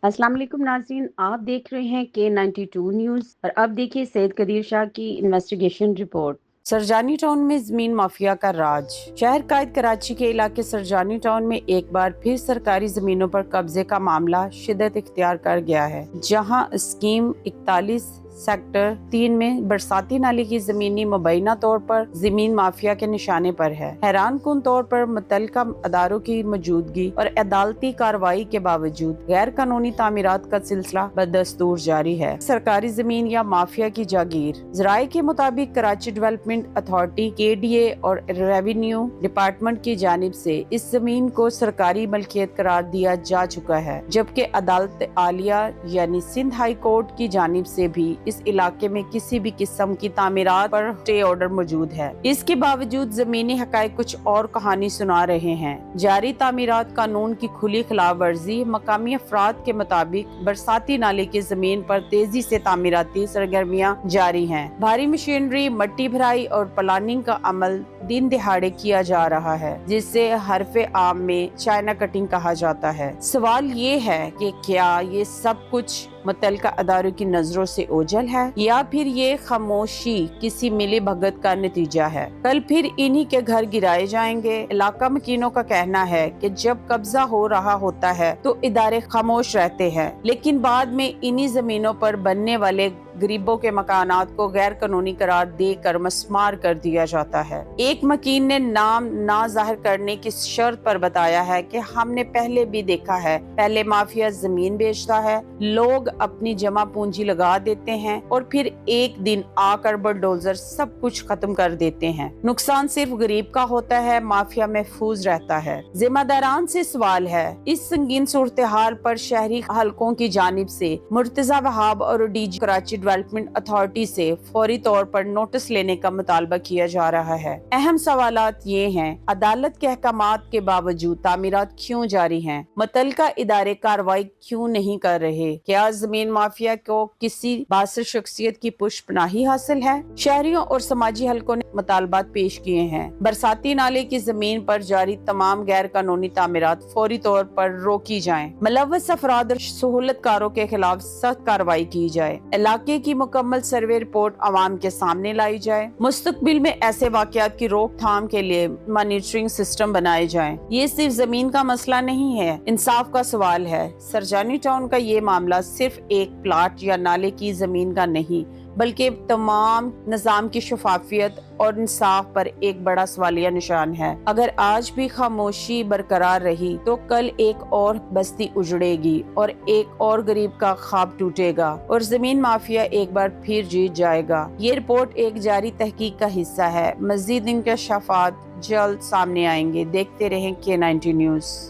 अस्सलाम वालेकुम नाज़रीन, आप देख रहे हैं K92 न्यूज़ और अब देखिए सैयद कदीर शाह की इन्वेस्टिगेशन रिपोर्ट। सरजानी टाउन में जमीन माफिया का राज। शहर कायद कराची के इलाके सरजानी टाउन में एक बार फिर सरकारी जमीनों पर कब्जे का मामला शिद्दत इख्तियार कर गया है, जहां स्कीम 41 सेक्टर 3 में बरसाती नाले की जमीनी मुबैना तौर पर जमीन माफिया के निशाने पर है। हैरान कुन तौर पर मुतल्लिका अदारों की मौजूदगी और अदालती कार्रवाई के बावजूद गैर कानूनी तामीरात का सिलसिला बदस्तूर जारी है। सरकारी जमीन या माफिया की जागीर। जराये के मुताबिक कराची डेवलपमेंट अथॉरिटी KDA और रेवेन्यू डिपार्टमेंट की जानिब से इस जमीन को सरकारी मलकियत करार दिया जा चुका है, जबकि अदालत आलिया यानी सिंध हाई कोर्ट की जानिब से भी इस इलाके में किसी भी किस्म की तामीरात पर स्टे ऑर्डर मौजूद है। इसके बावजूद जमीनी हकायक कुछ और कहानी सुना रहे हैं। जारी तामीरात कानून की खुली खिलाफ वर्जी। मकामी अफराद के मुताबिक बरसाती नाले की जमीन पर तेजी से तामीराती सरगर्मियां जारी हैं। भारी मशीनरी, मट्टी भराई और प्लानिंग का अमल दिन दिहाड़े किया जा रहा है, जिससे हरफे आम में चाइना कटिंग कहा जाता है। सवाल ये है कि क्या ये सब कुछ मुतल्लिका अदारों की नजरों से ओझल है या फिर ये खामोशी किसी मिली भगत का नतीजा है। कल फिर इन्हीं के घर गिराए जाएंगे। इलाका मकीनों का कहना है कि जब कब्जा हो रहा होता है तो इदारे खामोश रहते हैं, लेकिन बाद में इन्हीं जमीनों पर बनने वाले गरीबों के मकानात को गैर कानूनी करार देकर मस्मार कर दिया जाता है। एक मकीन ने नाम ना जाहिर करने की शर्त पर बताया है कि हमने पहले भी देखा है, पहले माफिया जमीन बेचता है, लोग अपनी जमा पूंजी लगा देते हैं और फिर एक दिन आकर बुलडोजर सब कुछ खत्म कर देते हैं। नुकसान सिर्फ गरीब का होता है, माफिया महफूज रहता है। जिम्मेदारान से सवाल है, इस संगीन सूरत हाल पर शहरी हलकों की जानिब से मुर्तजा वहाब और DG कराची डेवलपमेंट अथॉरिटी से फौरी तौर पर नोटिस लेने का मुतालबा किया जा रहा है। अहम सवालात ये हैं, अदालत के अहकामात के बावजूद तामीरात क्यों जारी हैं? मुतल्लिका इदारे कार्रवाई क्यों नहीं कर रहे? क्या जमीन माफिया को किसी बासर शख्सियत की पुष्पनाही हासिल है? शहरियों और समाजी हलकों ने मुतालबात पेश किए हैं। बरसाती नाले की जमीन पर जारी तमाम गैर कानूनी तामीरात फौरी तौर पर रोकी जाएं। मुलव्वस अफराद और सहूलतकारों के खिलाफ सख्त कार्रवाई की जाए। इलाके की मुकम्मल सर्वे रिपोर्ट अवाम के सामने लाई जाए। मुस्तकबिल में ऐसे वाकयात की रोकथाम के लिए मॉनिटरिंग सिस्टम बनाए जाएं। ये सिर्फ जमीन का मसला नहीं है, इंसाफ का सवाल है। सरजानी टाउन का ये मामला सिर्फ एक प्लाट या नाले की जमीन का नहीं, बल्कि तमाम निजाम की शफाफियत और इंसाफ पर एक बड़ा सवालिया निशान है। अगर आज भी खामोशी बरकरार रही तो कल एक और बस्ती उजड़ेगी और एक और गरीब का ख्वाब टूटेगा और जमीन माफिया एक बार फिर जीत जाएगा। ये रिपोर्ट एक जारी तहकीक का हिस्सा है। मजीद इंकशाफात जल्द सामने आएंगे। देखते रहें K90 न्यूज़।